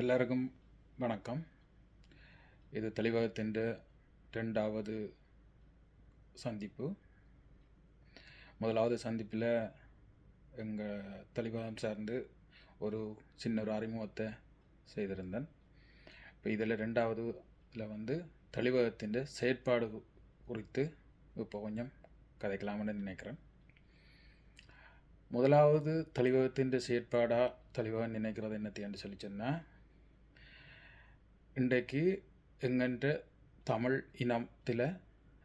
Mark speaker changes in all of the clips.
Speaker 1: எல்லாருக்கும் வணக்கம். இது தெளிவகத்தின் ரெண்டாவது சந்திப்பு. முதலாவது சந்திப்பில் எங்கள் தெளிவகம் சார்ந்து ஒரு சின்ன ஒரு அறிமுகத்தை செய்திருந்தேன். இப்போ இதில் ரெண்டாவதுல தெளிவகத்தின் செயற்பாடு குறித்து இப்போ கொஞ்சம் கதைக்கலாம்னு நினைக்கிறேன். முதலாவது தெளிவகத்தின் செயற்பாடாக தெளிவகம் நினைக்கிறது என்னத்தைன்னு சொல்லி சொன்னால், இன்றைக்கு எங்கென்ற தமிழ் இனத்தில்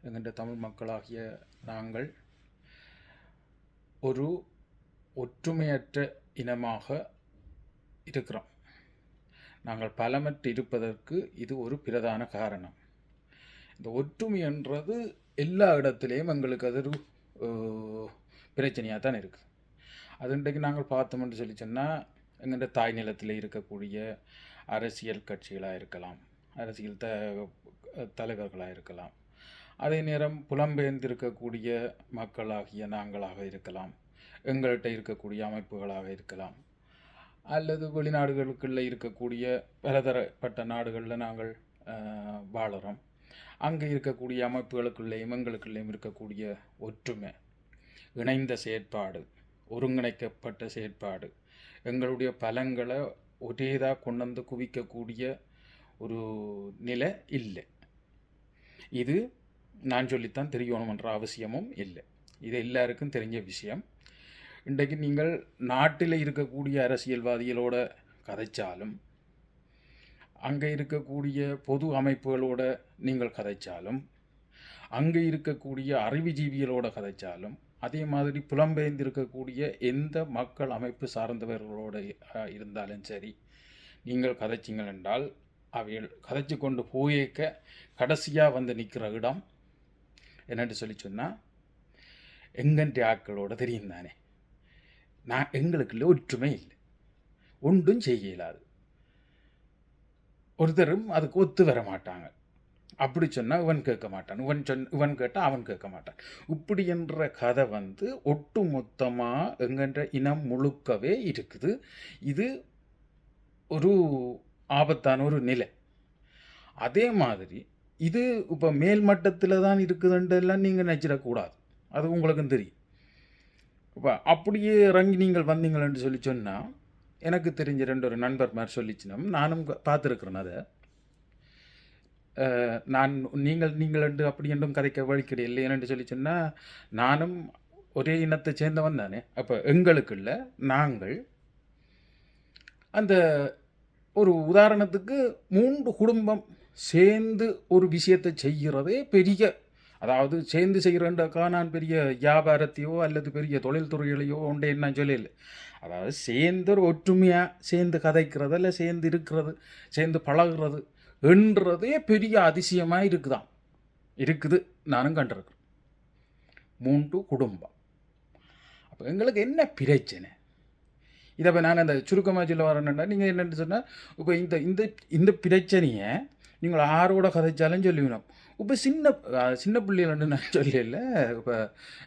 Speaker 1: எங்கென்ற தமிழ் மக்களாகிய நாங்கள் ஒரு ஒற்றுமையற்ற இனமாக இருக்கிறோம். நாங்கள் பலமற்று இருப்பதற்கு இது ஒரு பிரதான காரணம். இந்த ஒற்றுமை என்றது எல்லா இடத்துலையும் எங்களுக்கு அது ஒரு பிரச்சனையாக தான் இருக்குது. அது இன்றைக்கு நாங்கள் பார்த்தோம்னு சொல்லி சொன்னால், எங்கென்ற தாய் நிலத்தில் இருக்கக்கூடிய அரசியல் கட்சிகளாக இருக்கலாம், அரசியல் தலைவர்களாக இருக்கலாம், அதே நேரம் புலம்பெயர்ந்திருக்கக்கூடிய மக்களாகிய நாங்களாக இருக்கலாம், எங்கள்கிட்ட இருக்கக்கூடிய அமைப்புகளாக இருக்கலாம், அல்லது வெளிநாடுகளுக்குள்ளே இருக்கக்கூடிய பலதரப்பட்ட நாடுகளில் நாங்கள் வாழுறோம். அங்கே இருக்கக்கூடிய அமைப்புகளுக்குள்ளேயும் எங்களுக்குள்ளேயும் இருக்கக்கூடிய ஒற்றுமை, இணைந்த செயற்பாடு, ஒருங்கிணைக்கப்பட்ட செயற்பாடு, எங்களுடைய பலங்களை ஒரேதாக கொண்டு வந்து குவிக்கக்கூடிய ஒரு நிலை இல்லை. இது நான் சொல்லித்தான் தெரியணுமென்ற அவசியமும் இல்லை. இது எல்லாருக்கும் தெரிஞ்ச விஷயம். இன்றைக்கு நீங்கள் நாட்டில் இருக்கக்கூடிய அரசியல்வாதிகளோட கதைச்சாலும், அங்கே இருக்கக்கூடிய பொது அமைப்புகளோட நீங்கள் கதைச்சாலும், அங்கே இருக்கக்கூடிய அறிவுஜீவிகளோட கதைச்சாலும், அதே மாதிரி புலம்பெயர்ந்திருக்கக்கூடிய எந்த மக்கள் அமைப்பு சார்ந்தவர்களோடு இருந்தாலும் சரி, நீங்கள் கதைச்சிங்கள் என்றால் அவைகள் கதைச்சி கொண்டு போயேக்க கடைசியாக வந்து நிற்கிற இடம் என்னென்று சொல்லி சொன்னால், எங்கன்ற ஆட்களோட தெரியும் தானே. எங்களுக்குள்ள ஒற்றுமை இல்லை, ஒன்றும் செய்ய இயலாது, ஒருத்தரும் அதுக்கு ஒத்து வர மாட்டாங்க. அப்படி சொன்னால் இவன் கேட்க மாட்டான், இவன் கேட்டால் அவன் கேட்க மாட்டான். இப்படி என்ற கதை ஒட்டு மொத்தமாக எங்கன்ற இனம் முழுக்கவே இருக்குது. இது ஒரு ஆபத்தான ஒரு நிலை. அதே மாதிரி இது இப்போ மேல்மட்டத்தில் தான் இருக்குதுன்றெல்லாம் நீங்கள் நினச்சிடக்கூடாது. அது உங்களுக்கும் தெரியும். இப்போ அப்படியே இறங்கி நீங்கள் வந்தீங்களன்னு சொல்லி சொன்னால், எனக்கு தெரிஞ்ச ஒரு நண்பர் மாதிரி சொல்லிச்சுன்னா, நானும் பார்த்துருக்குறேன். அதை நான் நீங்கள் என்று அப்படி என்றும் கதைக்க வழிக்கிடையில்லை. ஏனென்று சொல்லி சொன்னால், நானும் ஒரே இனத்தை சேர்ந்தவன் தானே. அப்போ எங்களுக்குள்ள நாங்கள் அந்த ஒரு உதாரணத்துக்கு 3 குடும்பம் சேர்ந்து ஒரு விஷயத்தை செய்கிறதே பெரிய, அதாவது சேர்ந்து செய்கிறேன்டாக்கா நான் பெரிய வியாபாரத்தையோ அல்லது பெரிய தொழில்துறைகளையோ ஒன்றே என்ன சொல்லலை. அதாவது சேர்ந்து ஒரு ஒற்றுமையாக சேர்ந்து கதைக்கிறது, இல்லை சேர்ந்து இருக்கிறது, சேர்ந்து பழகிறது என்றதே பெரிய அதிசயமாக இருக்குது. நானும் கண்டிருக்கிறேன். 3 குடும்பம். அப்போ எங்களுக்கு என்ன பிரச்சனை? இதை இப்போ நான் அந்த சுருக்கமாக சொல்ல வரேன்னா, நீங்கள் என்னென்னு சொன்னால், இப்போ இந்த பிரச்சனையை நீங்கள் ஆரோட கதைச்சாலும் சொல்லிவிடும். இப்போ சின்ன பிள்ளைகள்னு நான் சொல்லல. இப்போ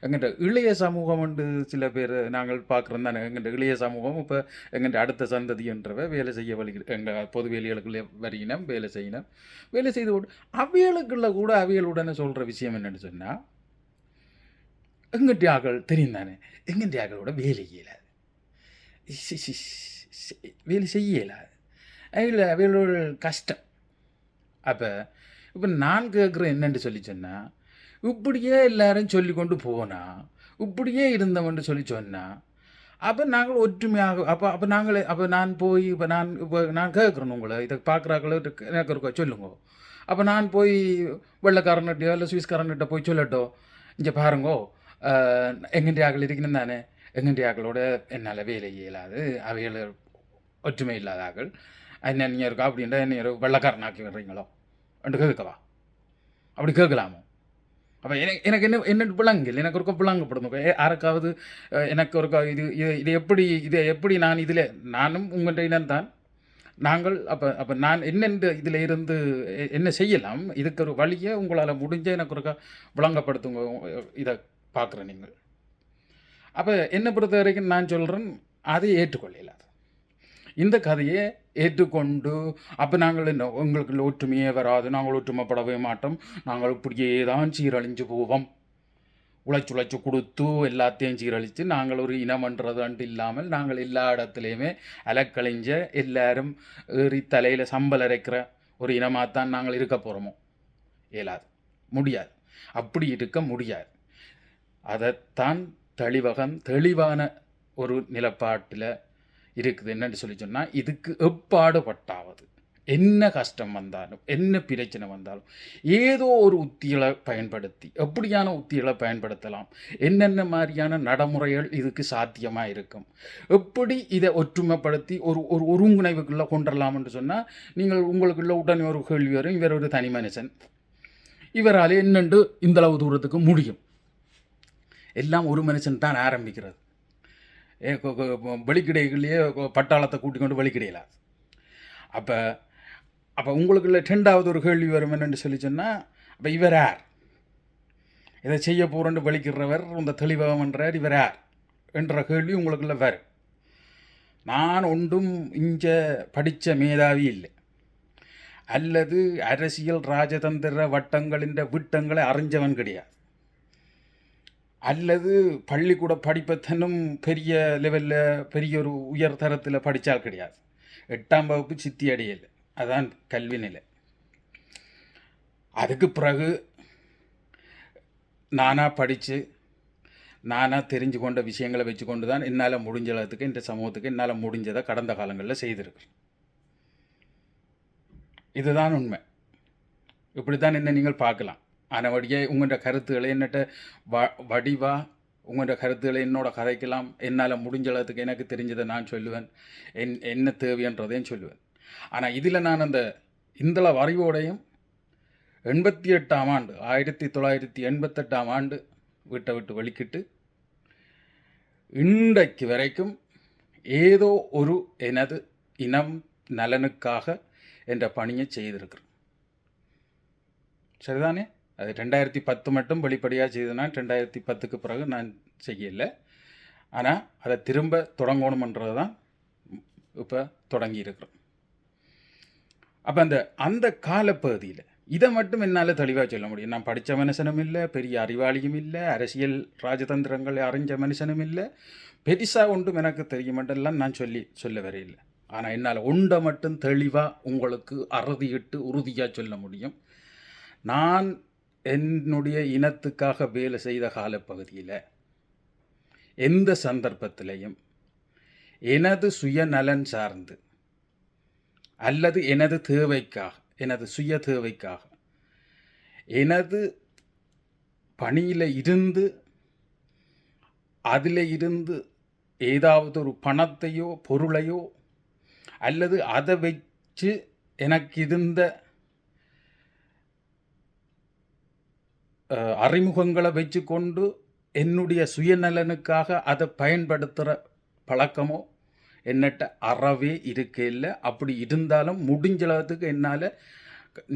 Speaker 1: எங்கள்கிட்ட இளைய சமூகம் உண்டு, சில பேர் நாங்கள் பார்க்குறோம் தானே. எங்கள்கிட்ட இளைய சமூகம் இப்போ எங்கள்கிட்ட அடுத்த சந்ததின்றவை வேலை செய்ய எங்கள் பொது வேலைகளுக்குள்ளே வரையினம் வேலை செய்யணும். வேலை செய்து கொண்டு அவைகளுக்குள்ள கூட அவைகளுடனே சொல்கிற விஷயம் என்னென்னு சொன்னால், எங்கள்கிட்ட ஆக்கள் தெரியும் தானே, எங்கள்கிட்ட ஆக்களோட வேலை இயலாது, வேலை செய்யலாது, அவைகளோட கஷ்டம். அப்போ இப்போ நான் கேட்குறேன் என்னென்று சொல்லி சொன்னால், இப்படியே எல்லாரும் சொல்லி கொண்டு போனால், இப்படியே இருந்தவன்ட்டு சொல்லி சொன்னால், அப்போ நாங்கள் ஒற்றுமையாக அப்போ நான் கேட்குறேன் உங்களை, இதை பார்க்குறாக்கள எனக்கு இருக்க சொல்லுங்க. அப்போ நான் போய் வெள்ளைக்காரன்கிட்டயோ இல்லை சுவிஸ்காரன்கிட்ட போய் சொல்லட்டோ, இங்கே பாருங்கோ எங்கெண்டி ஆக்கள் இருக்கணும் தானே, எங்கெண்டி ஆக்களோட என்னால் வேலை இயலாது, அவைகள் ஒற்றுமை இல்லாத ஆக்கள், என்ன நீங்கள் இருக்கா அப்படின்ட்டா என்ன வெள்ளைக்காரனாக்கி வர்றீங்களோ என்று கேட்கவா? அப்படி கேட்கலாமோ? அப்போ எனக்கு என்ன விளங்கல், எனக்கு ஒருக்கா விளங்கப்படும். யாருக்காவது எனக்கு ஒருக்கா இதை எப்படி நான் இதில் நானும் உங்கள்கிட்ட இனம்தான் நாங்கள். அப்போ நான் என்னென்று இதில் இருந்து என்ன செய்யலாம், இதுக்கு ஒரு வழியை உங்களால் முடிஞ்ச எனக்கு ஒருக்கா விளங்கப்படுத்துங்க. இதை பார்க்குறேன் நீங்கள். அப்போ என்னை பொறுத்த வரைக்கும் நான் சொல்கிறேன், அதை ஏற்றுக்கொள்ளலாது. இந்த கதையை ஏற்றுக்கொண்டு அப்போ நாங்கள் என்ன எங்களுக்கு ஒற்றுமையே வராது, நாங்கள் ஒற்றுமைப்படவே மாட்டோம், நாங்கள் இப்படியே தான் சீரழிஞ்சு போவோம், உழைச்சு கொடுத்து எல்லாத்தையும் சீரழித்து நாங்கள் ஒரு இனம்ன்றதுன்ட்டு இல்லாமல் நாங்கள் எல்லா இடத்துலையுமே அலக்கழிஞ்ச எல்லாரும் ஏறி தலையில் சம்பல் அரைக்கிற ஒரு இனமாகத்தான் நாங்கள் இருக்க போகிறோமோ? இயலாது, முடியாது, அப்படி இருக்க முடியாது. அதைத்தான் தெளிவான ஒரு நிலப்பாட்டில் இருக்குது. என்னன்னு சொல்லி சொன்னால், இதுக்கு எப்பாடுபட்டாவது என்ன கஷ்டம் வந்தாலும் என்ன பிரச்சனை வந்தாலும் ஏதோ ஒரு உத்திகளை பயன்படுத்தி, எப்படியான உத்திகளை பயன்படுத்தலாம், என்னென்ன மாதிரியான நடைமுறைகள் இதுக்கு சாத்தியமாக இருக்கும், எப்படி இதை ஒற்றுமைப்படுத்தி ஒரு ஒரு ஒருங்கிணைவுக்குள்ளே கொண்டுடலாம்னு சொன்னால், நீங்கள் உங்களுக்குள்ள உடனே ஒரு கேள்வி வரும், இவர் ஒரு தனி மனுஷன், இவரால் என்னென்று இந்தளவு தூரத்துக்கு முடியும்? எல்லாம் ஒரு மனுஷன் தான் ஆரம்பிக்கிறது. வெளிக்கிடைகளையே பட்டாளத்தை கூட்டிக் கொண்டு வெளிக்கிடையலாம். அப்போ உங்களுக்குள்ள ரெண்டாவது ஒரு கேள்வி வரும். என்னென்னு சொல்லி சொன்னால், அப்போ இவர் யார்? இதை செய்ய போகிறேன்னு வெளிக்கிறவர் இந்த தெளிவாகன்றார், இவர் யார் என்ற கேள்வி உங்களுக்குள்ள வரும். நான் ஒன்றும் இங்கே படித்த மேதாவி இல்லை, அல்லது அரசியல் ராஜதந்திர வட்டங்களின் விட்டங்களை அறிஞ்சவன் கிடையாது, அல்லது பள்ளிக்கூட படிப்பத்தனும் பெரிய லெவலில் பெரிய ஒரு உயர் தரத்தில் படித்தால் கிடையாது. 8ஆம் வகுப்பு சித்தி அடையலை, அதான் கல்வி நிலை. அதுக்கு பிறகு நானாக படித்து நானாக தெரிஞ்சு கொண்ட விஷயங்களை வச்சு கொண்டு தான் என்னால் முடிஞ்சளவுக்கு இந்த சமூகத்துக்கு என்னால் முடிஞ்சதை கடந்த காலங்களில் செய்திருக்கிறேன். இதுதான் உண்மை. இப்படி தான் என்ன நீங்கள் பார்க்கலாம். ஆனால் வழியே உங்களோட கருத்துக்களை என்னட்ட வடிவாக உங்களோட கருத்துக்களை என்னோட கதைக்கலாம். என்னால் முடிஞ்சளவுக்கு எனக்கு தெரிஞ்சதை நான் சொல்லுவேன், என்ன தேவைன்றதையும் சொல்லுவேன். ஆனால் இதில் நான் அந்த இந்தள அறிவோடையும் 88ஆம் ஆண்டு 1988ஆம் ஆண்டு வீட்டை விட்டு வெளிக்கிட்டு இன்றைக்கு வரைக்கும் ஏதோ ஒரு எனது இனம் நலனுக்காக என்ற பணியை செய்திருக்கிறேன். சரிதானே? அது 2010 மட்டும் வெளிப்படையாக செய்தனா, 2010க்கு பிறகு நான் செய்யலை. ஆனால் அதை திரும்ப தொடங்கணுமன்றது தான் இப்போ தொடங்கியிருக்கிறோம். அப்போ அந்த காலப்பகுதியில் இதை மட்டும் என்னால் தெளிவாக சொல்ல முடியும். நான் படித்த மனுஷனும் இல்லை, பெரிய அறிவாளியும் இல்லை, அரசியல் ராஜதந்திரங்களை அறிஞ்ச மனுஷனும் இல்லை, பெருசாக ஒன்றும் எனக்கு தெரியுமென்றெல்லாம் நான் சொல்ல வரையில்லை. ஆனால் என்னால் ஒன்றை மட்டும் தெளிவாக உங்களுக்கு அறுதியிட்டு உறுதியாக சொல்ல முடியும். நான் என்னுடைய இனத்துக்காக வேலை செய்த காலப்பகுதியில் எந்த சந்தர்ப்பத்திலையும் எனது சுயநலன் சார்ந்து அல்லது எனது தேவைக்காக, எனது சுய தேவைக்காக, எனது பணியில் இருந்து அதில் இருந்து ஏதாவது ஒரு பணத்தையோ பொருளையோ அல்லது அதை வச்சு எனக்கு இருந்த அறிமுகங்களை வச்சு கொண்டு என்னுடைய சுயநலனுக்காக அதை பயன்படுத்துகிற பழக்கமோ என்னட்ட அறவே இருக்கையில். அப்படி இருந்தாலும் முடிஞ்சளவுக்கு என்னால்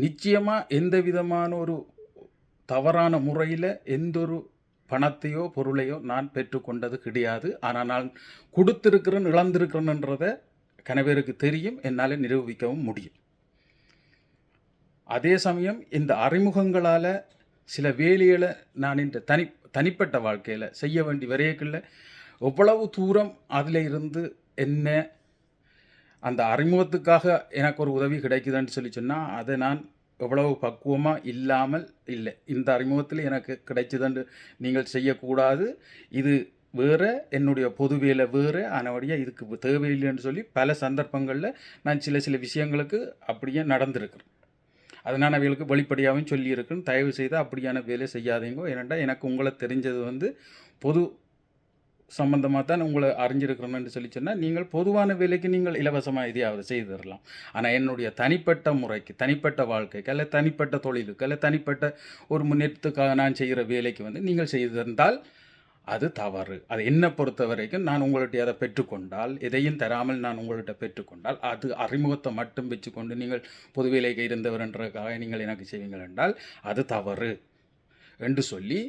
Speaker 1: நிச்சயமாக எந்த விதமான ஒரு தவறான முறையில் எந்த ஒரு பணத்தையோ பொருளையோ நான் பெற்றுக்கொண்டது கிடையாது. ஆனால் நான் கொடுத்துருக்கிறேன், இழந்திருக்கிறேன்ன்றதை கணவருக்கு தெரியும், என்னால் நிரூபிக்கவும் முடியும். அதே சமயம் இந்த அறிமுகங்களால் சில வேலைகளை நான் இந்த தனிப்பட்ட வாழ்க்கையில் செய்ய வேண்டி வரையக்குள்ள எவ்வளவு தூரம் அதில் இருந்து என்ன அந்த அறிமுகத்துக்காக எனக்கு ஒரு உதவி கிடைக்குதுன்னு சொல்லி சொன்னால், அதை நான் எவ்வளவு பக்குவமாக இல்லாமல் இல்லை. இந்த அறிமுகத்தில் எனக்கு கிடைச்சதுன்னு நீங்கள் செய்யக்கூடாது, இது வேறு, என்னுடைய பொது வேலை வேறு, ஆனபடியாக இதுக்கு தேவையில்லைன்னு சொல்லி பல சந்தர்ப்பங்களில் நான் சில விஷயங்களுக்கு அப்படியே நடந்திருக்கிறேன். அதை நான் அவைகளுக்கு வெளிப்படையாகவும் சொல்லியிருக்கேன். தயவு செய்து அப்படியான வேலை செய்யாதீங்க. ஏனென்றால் எனக்கு உங்களை தெரிஞ்சது பொது சம்பந்தமாக தான் உங்களை அறிஞ்சிருக்கிறோன்னு சொல்லி சொன்னால், நீங்கள் பொதுவான வேலைக்கு நீங்கள் இலவசமாக எதையாவது செய்து தரலாம். ஆனால் என்னுடைய தனிப்பட்ட முறைக்கு, தனிப்பட்ட வாழ்க்கைக்கு, அல்ல தனிப்பட்ட தொழிலுக்கு, அல்ல தனிப்பட்ட ஒரு முன்னேற்றத்துக்காக நான் செய்கிற வேலைக்கு நீங்கள் செய்து தந்தால் அது தவறு. அது என்னை பொறுத்த வரைக்கும் நான் உங்கள்கிட்ட அதை பெற்றுக்கொண்டால், எதையும் தராமல் நான் உங்கள்கிட்ட பெற்றுக்கொண்டால், அது அறிமுகத்தை மட்டும் வச்சுக்கொண்டு நீங்கள் பொது வேலைக்கு இருந்தவர்ன்றதுக்காக நீங்கள் எனக்கு செய்வீங்கள் என்றால் அது தவறு என்று சொல்லி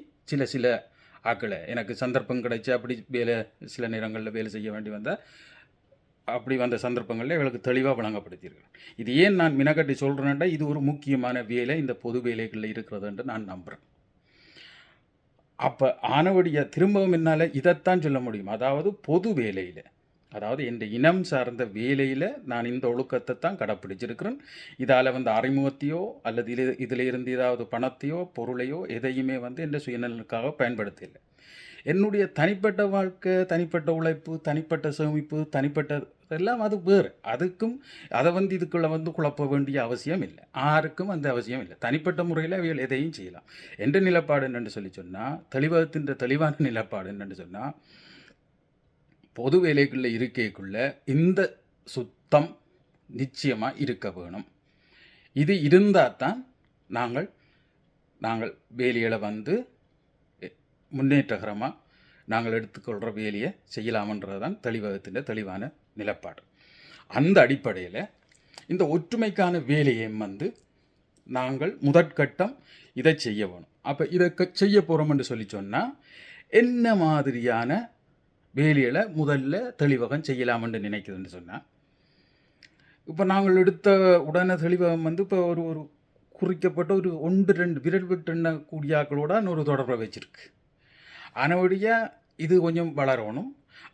Speaker 1: சில ஆக்களை எனக்கு சந்தர்ப்பம் கிடைச்சி அப்படி சில நேரங்களில் வேலை செய்ய வேண்டி வந்தால் அப்படி வந்த சந்தர்ப்பங்களில் இவளுக்கு தெளிவாக வழங்கப்படுத்தியிருக்கிறேன். இது ஏன் நான் மினக்கட்டி சொல்கிறேன்னா, இது ஒரு முக்கியமான வேலை இந்த பொது வேலைகளில் இருக்கிறதுன்ட்டு நான் நம்புகிறேன். அப்போ ஆனவடியா திரும்பவும் என்னால் இதைத்தான் சொல்ல முடியும். அதாவது பொது வேலையில், அதாவது என் இனம் சார்ந்த வேலையில் நான் இந்த ஒழுக்கத்தை தான் கடைப்பிடிச்சிருக்கிறேன். இதால் அறிமுகத்தையோ அல்லது இதில் இருந்து ஏதாவது பணத்தையோ பொருளையோ எதையுமே என் சுயநலனுக்காக பயன்படுத்தலை. என்னுடைய தனிப்பட்ட வாழ்க்கை, தனிப்பட்ட உழைப்பு, தனிப்பட்ட சேமிப்பு, தனிப்பட்ட எல்லாம் அது வேறு. அதுக்கும் அதை இதுக்குள்ளே குழப்ப வேண்டிய அவசியம் இல்லை. யாருக்கும் அந்த அவசியம் இல்லை. தனிப்பட்ட முறையில் அவைகள் எதையும் செய்யலாம். என்ற நிலப்பாடு என்னென்னு சொல்லி சொன்னால், தெளிவகத்தின் தெளிவான நிலப்பாடு என்னென்னு சொன்னால், பொது வேலைக்குள்ளே இருக்கைக்குள்ள இந்த சுத்தம் நிச்சயமாக இருக்க வேணும். இது இருந்தால் தான் நாங்கள் வேலைகளை முன்னேற்றகரமாக நாங்கள் எடுத்துக்கொள்கிற வேலையை செய்யலாமன்றது தான் தெளிவகத்தின் தெளிவான நிலப்பாடு. அந்த அடிப்படையில் இந்த ஒற்றுமைக்கான வேலையை நாங்கள் முதற்கட்டம் இதை செய்ய வேணும். அப்போ இதை செய்ய போகிறோம் என்று சொல்லி சொன்னால், என்ன மாதிரியான வேலைகளை முதல்ல தெளிவகம் செய்யலாம்னு நினைக்குதுன்னு சொன்னால், இப்போ நாங்கள் எடுத்த உடனே தெளிவகம் இப்போ ஒரு ஒரு குறிக்கப்பட்ட ஒரு 1-2 விரல் விட்டு எண்ணக்கூடிய ஆக்களோட ஒரு தொடர்பை வச்சுருக்கு. ஆனவடியாக இது கொஞ்சம் வளரணும்.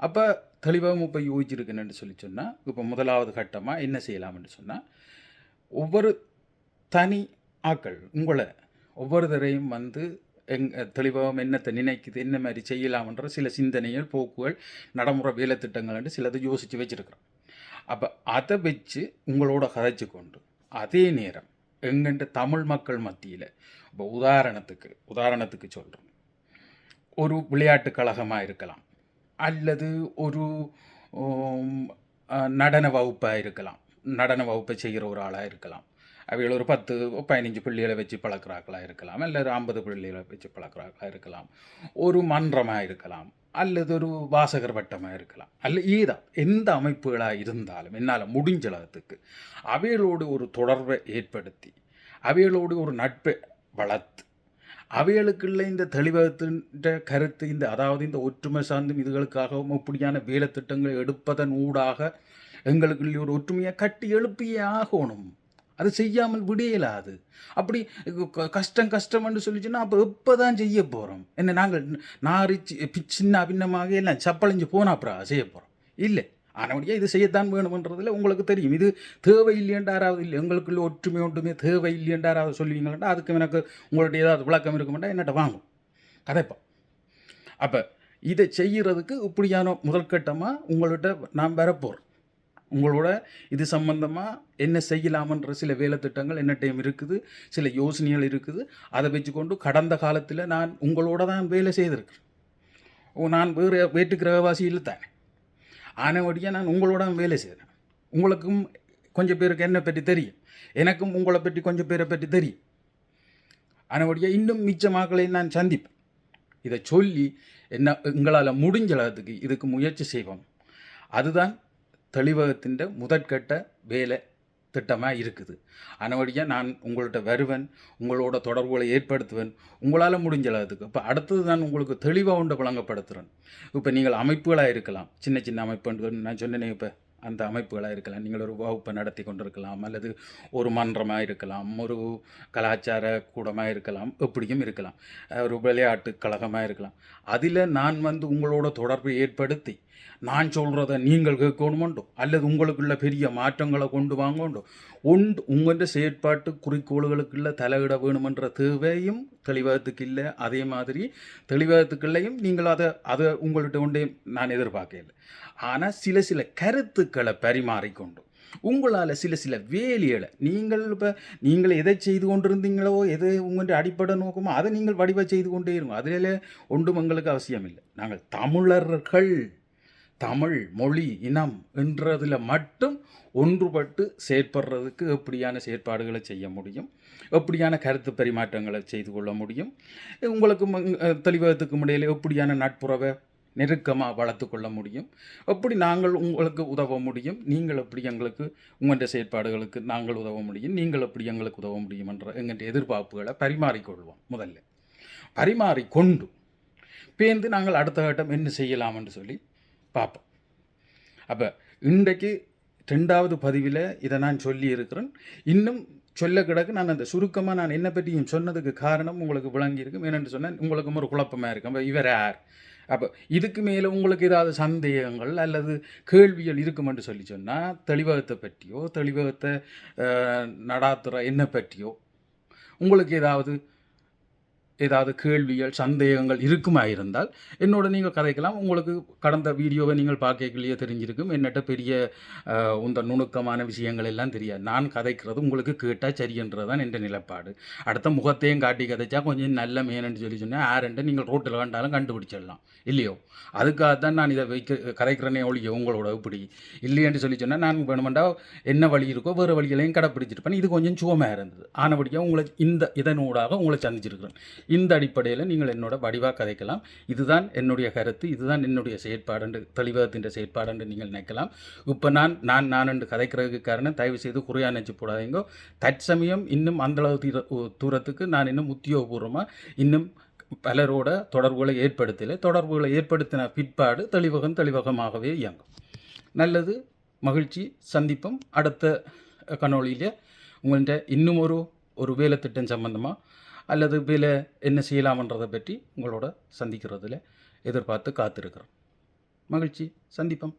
Speaker 1: அப்போ தெளிவாகவும் இப்போ யோசிச்சிருக்குன்னு சொல்லி சொன்னால், இப்போ முதலாவது கட்டமாக என்ன செய்யலாம்னு சொன்னால், ஒவ்வொரு தனி ஆக்கள் உங்களை ஒவ்வொருத்தரையும் தெளிவாகவும் என்னத்தை நினைக்குது, என்ன மாதிரி செய்யலாம்ன்ற சில சிந்தனைகள், போக்குகள், நடைமுறை வேலை திட்டங்கள் சிலது யோசித்து வச்சுருக்குறோம். அப்போ அதை வச்சு உங்களோட கதைச்சு கொண்டு, அதே நேரம் எங்கள்கிட்ட தமிழ் மக்கள் மத்தியில் இப்போ உதாரணத்துக்கு சொல்கிறோம், ஒரு விளையாட்டு கழகமாக இருக்கலாம், அல்லது ஒரு நடன வகுப்பாக இருக்கலாம், நடன வகுப்பை செய்கிற ஒரு ஆளாக இருக்கலாம், அவைகள் ஒரு 10-15 பிள்ளைகளை வச்சு பழக்கிறாக்களாக இருக்கலாம், அல்லது 50 பிள்ளைகளை வச்சு பழக்கிறாக்களாக இருக்கலாம், ஒரு மன்றமாக இருக்கலாம், அல்லது ஒரு வாசகர் வட்டமாக இருக்கலாம், அல்ல எந்த அமைப்புகளாக இருந்தாலும் என்னால் முடிஞ்ச அளவுக்கு அவைகளோடு ஒரு தொடர்பை ஏற்படுத்தி, அவைகளோடு ஒரு நட்பை வளர்த்து, அவைகளுக்குள்ள இந்த தெளிவகத்தின் கருத்து, அதாவது இந்த ஒற்றுமை சார்ந்தும் இதுகளுக்காகவும் இப்படியான வேலை திட்டங்களை எடுப்பதன் ஊடாக எங்களுக்குள்ளே ஒரு ஒற்றுமையை கட்டி எழுப்பியே ஆகணும். அது செய்யாமல் விடையலாது. அப்படி கஷ்டம்னு சொல்லிச்சுன்னா அப்போ எப்போ தான் செய்ய போகிறோம்? என்ன நாங்கள் சின்ன பின்னமாக எல்லாம் சப்பளைஞ்சு போனால் அப்புறம் செய்ய போகிறோம்? இல்லை. ஆனபடியாக இது செய்யத்தான் வேணுமன்றதில் உங்களுக்கு தெரியும். இது தேவை இல்லையென்றாராவது இல்லை, எங்களுக்குள்ள ஒன்றுமே தேவை இல்லையென்றாராவது சொல்லுவீங்களா? அதுக்கு எனக்கு உங்கள்கிட்ட ஏதாவது விளக்கம் இருக்குமெண்டா என்னட்ட வாங்கும் கதைப்போம். அப்போ இதை செய்கிறதுக்கு இப்படியான முதற்கட்டமாக உங்கள்கிட்ட நான் வரப்போகிறேன். உங்களோட இது சம்பந்தமாக என்ன செய்யலாமன்ற சில வேலை திட்டங்கள் என்ன டைம் இருக்குது, சில யோசனைகள் இருக்குது. அதை வச்சுக்கொண்டு கடந்த காலத்தில் நான் உங்களோட தான் வேலை செய்திருக்கேன். நான் வேற்று கிரகவாசியில் தானே ஆனவடியாக நான் உங்களோட வேலை செய்கிறேன். உங்களுக்கும் கொஞ்சம் பேருக்கு என்னை பற்றி தெரியும், எனக்கும் உங்களை பற்றி கொஞ்சம் பேரை பற்றி தெரியும். ஆனவடியாக இன்னும் மிச்சமாக்களை நான் சந்திப்பேன். இதை சொல்லி எங்களால் முடிஞ்ச அளவுக்கு இதுக்கு முயற்சி செய்வோம். அதுதான் தெளிவகத்தின் முதற்கட்ட வேலை திட்டமாக இருக்குது. ஆனவடியாக நான் உங்கள்கிட்ட வருவேன், உங்களோட தொடர்புகளை ஏற்படுத்துவேன் உங்களால் முடிஞ்ச அளவுக்கு. இப்போ அடுத்தது நான் உங்களுக்கு தெளிவாக ஒன்று வழங்கப்படுத்துகிறேன். இப்போ நீங்கள் அமைப்புகளாக இருக்கலாம், சின்ன சின்ன அமைப்பு நான் சொன்னேனே, இப்போ அந்த அமைப்புகளாக இருக்கலாம், நீங்கள் ஒரு வகுப்பை நடத்தி கொண்டிருக்கலாம், அல்லது ஒரு மன்றமாக இருக்கலாம், ஒரு கலாச்சார கூடமாக இருக்கலாம், எப்படியும் இருக்கலாம், ஒரு விளையாட்டு கழகமாக இருக்கலாம். அதில் நான் உங்களோட தொடர்பை ஏற்படுத்தி நான் சொல்கிறத நீங்கள் கேட்கணுமோண்டோ, அல்லது உங்களுக்குள்ள பெரிய மாற்றங்களை கொண்டு வாங்கோண்டோ, உங்களோட செயற்பாட்டு குறிக்கோள்களுக்குள்ள தலையிட வேணுமென்ற தேவையும் தெளிவகத்துக்கு இல்லை. அதே மாதிரி தெளிவகத்துக்குள்ளையும் நீங்கள் அதை உங்கள்கிட்ட கொண்டே நான் எதிர்பார்க்கல. ஆனால் சில கருத்துக்களை பரிமாறிக்கொண்டு உங்களால் சில வேலைகளை நீங்கள் எதை செய்து கொண்டிருந்தீங்களோ, எது உங்களுடைய அடிப்படை நோக்கமோ அதை நீங்கள் வடிவ செய்து கொண்டே இருக்கும். அதில் ஒன்றும் எங்களுக்கு அவசியம் இல்லை. நாங்கள் தமிழர்கள், தமிழ் மொழி இனம் என்றதில் மட்டும் ஒன்றுபட்டு செயற்படுறதுக்கு எப்படியான செயற்பாடுகளை செய்ய முடியும், எப்படியான கருத்து பரிமாற்றங்களை செய்து கொள்ள முடியும், உங்களுக்கு தெளிவகத்துக்கு இடையில எப்படியான நட்புறவை நெருக்கமாக வளர்த்து கொள்ள முடியும், எப்படி நாங்கள் உங்களுக்கு உதவ முடியும், நீங்கள் எப்படி எங்களுக்கு உங்களுடைய செயற்பாடுகளுக்கு நாங்கள் உதவ முடியும், நீங்கள் எப்படி எங்களுக்கு உதவ முடியும் என்ற எங்களுடைய எதிர்பார்ப்புகளை பரிமாறிக்கொள்வோம். முதல்ல பரிமாறிக்கொண்டு பேர்ந்து நாங்கள் அடுத்த கட்டம் என்ன செய்யலாம் என்று சொல்லி பார்ப்போம். அப்போ இன்றைக்கு 2வது பதிவில் இதை நான் சொல்லியிருக்கிறேன். இன்னும் சொல்ல கிடக்கு. நான் அந்த சுருக்கமாக நான் என்னை பற்றியும் சொன்னதுக்கு காரணம் உங்களுக்கு விளங்கியிருக்கும். ஏனென்று சொன்னால் உங்களுக்கும் ஒரு குழப்பமாக இருக்கும். அப்போ இவர் யார்? அப்போ இதுக்கு மேலே உங்களுக்கு ஏதாவது சந்தேகங்கள் அல்லது கேள்விகள் இருக்குமென்று சொல்லி சொன்னால் தெளிவகத்தை பற்றியோ தெளிவகத்தை நடாத்துகிற என்ன பற்றியோ உங்களுக்கு ஏதாவது கேள்விகள் சந்தேகங்கள் இருக்குமா இருந்தால் என்னோட நீங்கள் கதைக்கலாம். உங்களுக்கு கடந்த வீடியோவை நீங்கள் பார்க்கலையே தெரிஞ்சிருக்கும். என்னட்ட பெரிய இந்த நுணுக்கமான விஷயங்கள் எல்லாம் தெரியாது. நான் கதைக்கிறது உங்களுக்கு கேட்டால் சரியன்றது தான் என்ற நிலைப்பாடு. அடுத்த முகத்தையும் காட்டி கதைச்சா கொஞ்சம் நல்ல மேனன்னு சொல்லி சொன்னால் ஆரண்ட்டு நீங்கள் ரோட்டில் கண்டாலும் கண்டுபிடிச்சிடலாம் இல்லையோ. அதுக்காக தான் நான் இதை கதைக்கிறேனே ஒழிய உங்களோட இப்படி இல்லையென்று சொல்லி சொன்னால் நான் வேணுமெண்டா என்ன வழி இருக்கோ வேறு வழிகளையும் கடைப்பிடிச்சிருப்பேன். இது கொஞ்சம் சுவமாக இருந்தது. ஆனபடியாக உங்களை இதனூடாக உங்களை சந்திச்சிருக்கிறேன். இந்த அடிப்படையில் நீங்கள் என்னோட வடிவாக கதைக்கலாம். இதுதான் என்னுடைய கருத்து, இதுதான் என்னுடைய செயற்பாடு, தெளிவகத்தின் செயற்பாடு நீங்கள் நினைக்கலாம். இப்போ நான் என்று கதைக்கிறதுக்கு காரணம் தயவு செய்து குறையா நினச்சி போடாதீங்க. தற்சமயம் இன்னும் அந்தளவு தூரத்துக்கு நான் இன்னும் உத்தியோகபூர்வமாக இன்னும் பலரோட தொடர்புகளை ஏற்படுத்தின பிற்பாடு தெளிவகமாகவே இயங்கும். நல்லது, மகிழ்ச்சி, சந்திப்போம். அடுத்த காணொளியில் உங்கள்கிட்ட இன்னும் ஒரு வேலை திட்டம் சம்பந்தமாக அல்லது வேலை என்ன செய்யலாம்ன்றதை பற்றி உங்களோட சந்திக்கிறதுல எதிர்பார்த்து காத்திருக்கிறோம். மகிழ்ச்சி, சந்திப்போம்.